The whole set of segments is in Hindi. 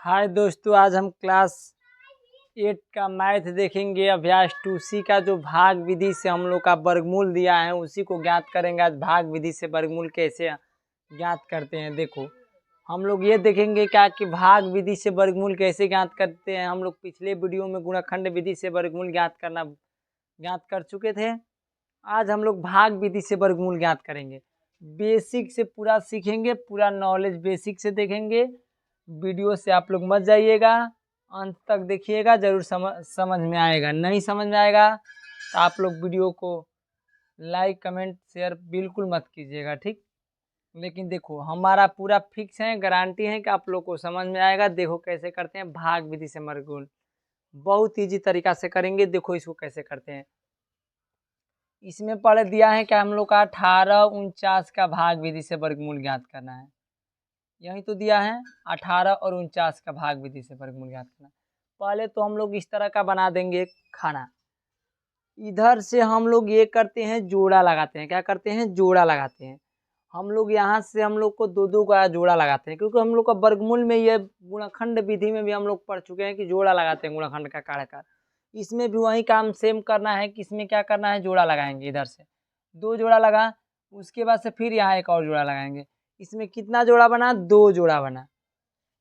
हाय दोस्तों, आज हम क्लास 8 का मैथ देखेंगे। अभ्यास 2C का जो भाग विधि से हम लोग का वर्गमूल दिया है उसी को ज्ञात करेंगे। आज भाग विधि से वर्गमूल कैसे ज्ञात करते हैं, देखो हम लोग ये देखेंगे क्या कि भाग विधि से वर्गमूल कैसे ज्ञात करते हैं। हम लोग पिछले वीडियो में गुणनखंड विधि से वर्गमूल ज्ञात कर चुके थे। आज हम लोग भाग विधि से वर्गमूल ज्ञात करेंगे। बेसिक से पूरा सीखेंगे, पूरा नॉलेज बेसिक से देखेंगे। वीडियो से आप लोग मत जाइएगा, अंत तक देखिएगा, जरूर समझ में आएगा। नहीं समझ में आएगा तो आप लोग वीडियो को लाइक कमेंट शेयर बिल्कुल मत कीजिएगा, ठीक। लेकिन देखो हमारा पूरा फिक्स है, गारंटी है कि आप लोग को समझ में आएगा। देखो कैसे करते हैं भाग विधि से वर्गमूल, बहुत ईजी तरीका से करेंगे। देखो इसको कैसे करते हैं। इसमें पहले दिया है कि हम लोग का 18 49 का भाग विधि से वर्गमूल ज्ञात करना है। यही तो दिया है 18 और 49 का भाग विधि से वर्गमूल ज्ञात करना। पहले तो हम लोग इस तरह का बना देंगे खाना। इधर से हम लोग ये करते हैं, जोड़ा लगाते हैं। क्या करते हैं? जोड़ा लगाते हैं। हम लोग यहाँ से हम लोग को दो दो का जोड़ा लगाते हैं, क्योंकि हम लोग का वर्गमूल में ये गुणनखंड विधि में भी हम लोग पढ़ चुके हैं कि जोड़ा लगाते हैं गुणनखंड का कार्यकार। इसमें भी वही काम सेम करना है कि इसमें क्या करना है, जोड़ा लगाएंगे। इधर से दो जोड़ा लगा, उसके बाद से फिर यहाँ एक और जोड़ा लगाएंगे। इसमें कितना जोड़ा बना? दो जोड़ा बना।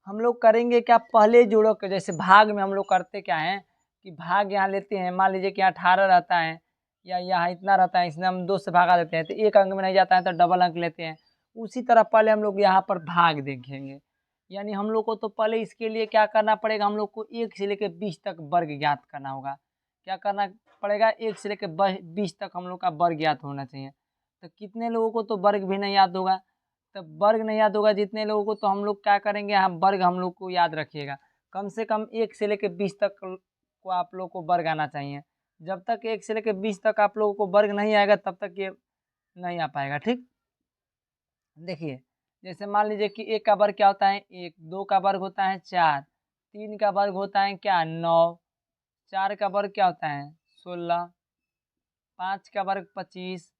हम लोग करेंगे क्या, पहले जोड़ों के जैसे भाग में हम लोग करते क्या है कि भाग यहाँ लेते हैं। मान लीजिए कि यहाँ 18 रहता है या यहाँ इतना रहता है, इसमें हम 2 से भागा देते हैं तो एक अंक में नहीं जाता है तो डबल अंक लेते हैं। उसी तरह पहले हम लोग यहाँ पर भाग देखेंगे। यानी हम लोग को तो पहले इसके लिए क्या करना पड़ेगा, हम लोग को 1 से लेकर 20 तक वर्ग ज्ञात करना होगा। क्या करना पड़ेगा? 1 से लेकर 20 तक हम लोग का वर्ग ज्ञात होना चाहिए। तो कितने लोगों को तो वर्ग भी नहीं याद होगा, तब वर्ग नहीं याद होगा जितने लोगों को, तो हम लोग क्या करेंगे, हम वर्ग हम लोग को याद रखिएगा। कम से कम 1 से लेकर 20 तक को आप लोग को वर्ग आना चाहिए। जब तक 1 से लेकर 20 तक आप लोगों को वर्ग नहीं आएगा तब तक ये नहीं आ पाएगा, ठीक। देखिए जैसे मान लीजिए कि 1 का वर्ग क्या होता है? 1। 2 का वर्ग होता है 4। 3 का वर्ग होता है क्या? 9। 4 का वर्ग क्या होता है? 16। 5 का वर्ग 25।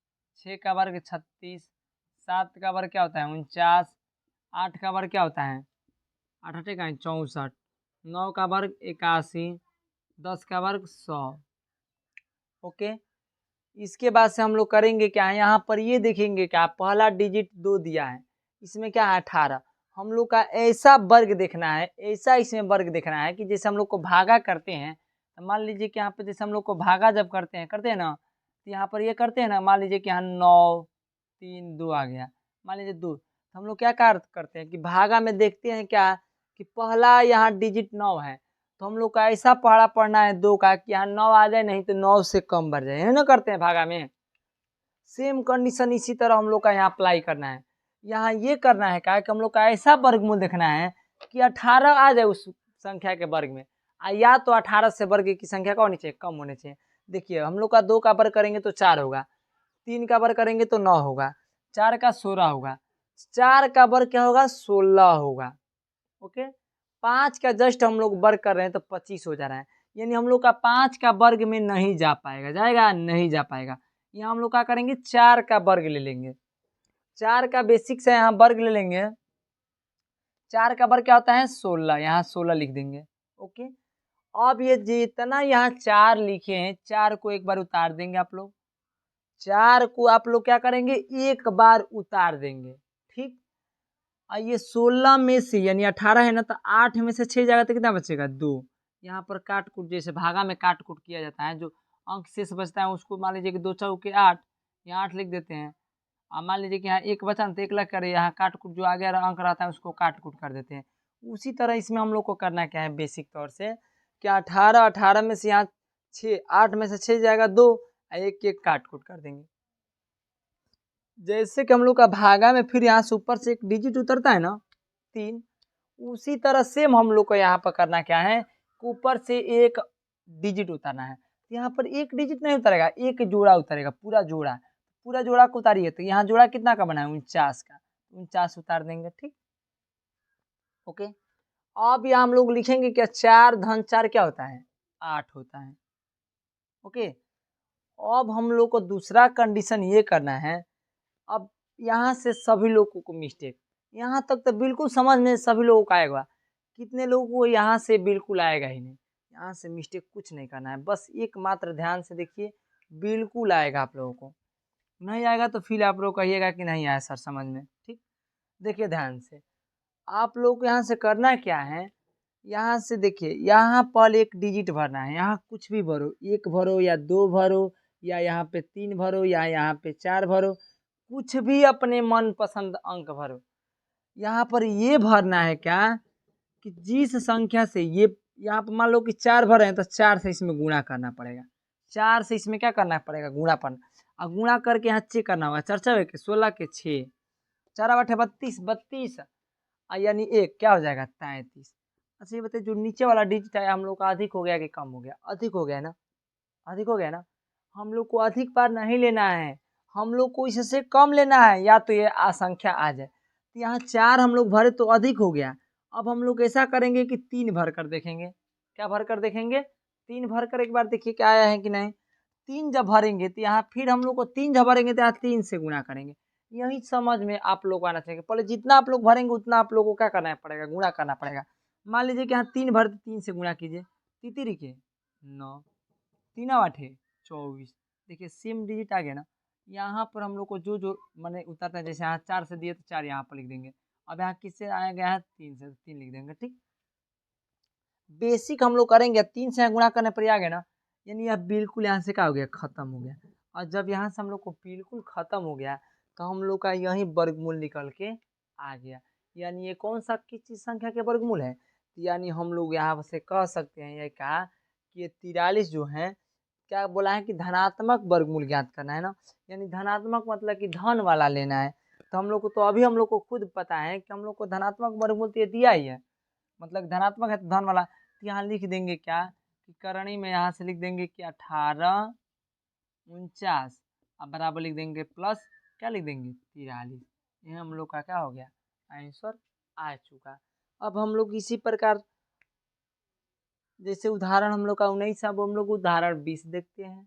6 का वर्ग 36। 7 का वर्ग क्या होता है? 49। 8 का वर्ग क्या होता है? 8 8 का 64। 9 का वर्ग 81। 10 का वर्ग 100। ओके, इसके बाद से हम लोग करेंगे क्या है, यहाँ पर ये देखेंगे क्या, पहला डिजिट 2 दिया है, इसमें क्या है 18। हम लोग का ऐसा वर्ग देखना है, ऐसा इसमें वर्ग देखना है कि जैसे हम लोग को भागा करते हैं, तो मान लीजिए कि यहाँ पे जैसे हम लोग को भागा जब करते हैं ना, तो यहाँ पर ये करते हैं ना, मान लीजिए कि यहाँ 9 3 2 आ गया, मान लीजिए 2, तो हम लोग क्या करते हैं कि भागा में देखते हैं क्या कि पहला यहाँ डिजिट 9 है, तो हम लोग का ऐसा पढ़ा पढ़ना है 2 का कि यहाँ 9 आ जाए, नहीं तो 9 से कम बढ़ जाए, है ना, करते हैं भागा में। सेम कंडीशन इसी तरह हम लोग का यहाँ अप्लाई करना है। यहाँ ये करना है क्या कि हम लोग का ऐसा वर्गमूल देखना है कि 18 आ जाए उस संख्या के वर्ग में, या तो 18 से वर्ग की संख्या का होनी चाहिए, कम होनी चाहिए। देखिए हम लोग का 2 का वर्ग करेंगे तो 4 होगा, 3 का वर्ग करेंगे तो 9 होगा, 4 का 16 होगा, 4 का वर्ग क्या होगा? 16 होगा। ओके, 5 का जस्ट हम लोग वर्ग कर रहे हैं तो 25 हो जा रहा है, यानी हम लोग का 5 का वर्ग में नहीं जा पाएगा, जाएगा नहीं जा पाएगा। यहाँ हम लोग क्या करेंगे, 4 का वर्ग ले लेंगे। 4 का बेसिक से यहाँ वर्ग ले लेंगे। 4 का वर्ग क्या होता है? 16, यहाँ 16 लिख देंगे। ओके, अब ये जितना यहाँ 4 लिखे हैं, 4 को एक बार उतार देंगे आप लोग। 4 को आप लोग क्या करेंगे, एक बार उतार देंगे, ठीक। और ये 16 में से यानी 18 है ना, तो 8 में से 6 जाएगा तो कितना बचेगा? 2। यहाँ पर काट कूट, जैसे भागा में काट कूट किया जाता है, जो अंक शेष बचता है उसको मान लीजिए कि 2 चौके 8, यहाँ 8 लिख देते हैं। और मान लीजिए कि यहाँ एक बचा तो 1 लग कर, यहाँ काट कूट जो आगे अंक रहता है उसको काट कूट कर देते हैं। उसी तरह इसमें हम लोग को करना क्या है बेसिक तौर से, कि 18 में से यहाँ 6, 8 में से 6 जाएगा 2, एक एक काट कूट कर देंगे। जैसे कि हम लोग का भागा में फिर यहाँ से ऊपर से एक डिजिट उतरता है ना, 3, उसी तरह सेम हम लोग को यहाँ पर करना क्या है, ऊपर से एक डिजिट उतारना है। यहाँ पर एक डिजिट नहीं उतरेगा, एक जोड़ा उतरेगा, पूरा जोड़ा। पूरा जोड़ा को उतारिए तो यहाँ जोड़ा कितना का बना है? 49 का, 49 उतार देंगे, ठीक। ओके, अब यहाँ हम लोग लिखेंगे क्या, 4 धन 4 क्या होता है? 8 होता है। ओके, अब हम लोग को दूसरा कंडीशन ये करना है। अब यहाँ से सभी लोगों को मिस्टेक, यहाँ तक तो बिल्कुल समझ में सभी लोगों को आएगा कितने लोगों को यहाँ से बिल्कुल आएगा ही नहीं, यहाँ से मिस्टेक कुछ नहीं करना है, बस एकमात्र ध्यान से देखिए, बिल्कुल आएगा आप लोगों को। नहीं आएगा तो फिर आप लोग कहिएगा कि नहीं आया सर समझ में। ठीक, देखिए ध्यान से, आप लोग को यहाँ से करना क्या है, यहाँ से देखिए, यहाँ पर एक डिजिट भरना है, यहाँ कुछ भी भरो, 1 भरो या 2 भरो या यहाँ पे 3 भरो या यहाँ पे 4 भरो, कुछ भी अपने मनपसंद अंक भरो। यहाँ पर ये भरना है क्या कि जिस संख्या से ये, यहाँ पर मान लो कि 4 भर रहे हैं तो 4 से इसमें गुणा करना पड़ेगा, 4 से इसमें क्या करना पड़ेगा, गुणापन, और गुणा करके यहाँ चेक करना होगा, 4 के 16 के 6, 4 8 32, 32 यानी 1 क्या हो जाएगा 33। अच्छा ये बताइए, जो नीचे वाला डिजिट है हम लोग का अधिक हो गया कि कम हो गया, अधिक हो गया ना, अधिक हो गया ना। हम लोग को अधिक बार नहीं लेना है, हम लोग को इससे कम लेना है, या तो ये असंख्या आ जाए। तो यहाँ 4 हम लोग भरे तो अधिक हो गया। अब हम लोग ऐसा करेंगे कि 3 भर कर देखेंगे, क्या भर कर देखेंगे, 3 भर कर एक बार देखिए क्या आया है कि नहीं। 3 जब भरेंगे तो यहाँ फिर हम लोग को 3 जब भरेंगे तो यहाँ 3 से गुणा करेंगे। यही समझ में आप लोग को आना चाहिए, पहले जितना आप लोग भरेंगे उतना आप लोगों को क्या करना पड़ेगा, गुणा करना पड़ेगा। मान लीजिए कि यहाँ 3 भर, 3 से गुणा कीजिए, तीन के 9, 3 8 24, देखिए सेम डिजिट आ गया ना। यहाँ पर हम लोग को जो जो मैंने उतरता है, जैसे यहाँ 4 से दिए तो 4 यहाँ पर लिख देंगे। अब यहाँ किससे आया गया है, 3 से, 3 लिख देंगे। ठीक, बेसिक हम लोग करेंगे, 3 से गुणा करने पर आ गया ना, यानी यह बिल्कुल यहाँ से क्या हो गया, खत्म हो गया। और जब यहाँ से हम लोग को बिल्कुल खत्म हो गया तो हम लोग का यही वर्गमूल निकल के आ गया। यानी ये कौन सा किस चीज संख्या के वर्गमूल है, यानी हम लोग यहाँ से कह सकते हैं, ये कहा कि ये 43 जो है, क्या बोला है कि धनात्मक वर्गमूल ज्ञात करना है ना, यानी धनात्मक मतलब कि धन वाला लेना है। तो हम लोग को, तो अभी हम लोग को खुद पता है कि हम लोग को धनात्मक वर्गमूल तो ये दिया ही है, मतलब धनात्मक है तो धन वाला। तो यहाँ लिख देंगे क्या कि करणी में यहाँ से लिख देंगे कि 18 49, अब बराबर लिख देंगे प्लस क्या लिख देंगे 43। ये हम लोग का क्या हो गया, आंसर आ चुका। अब हम लोग इसी प्रकार, जैसे उदाहरण हम लोग का 19, अब हम लोग उदाहरण 20 देखते हैं।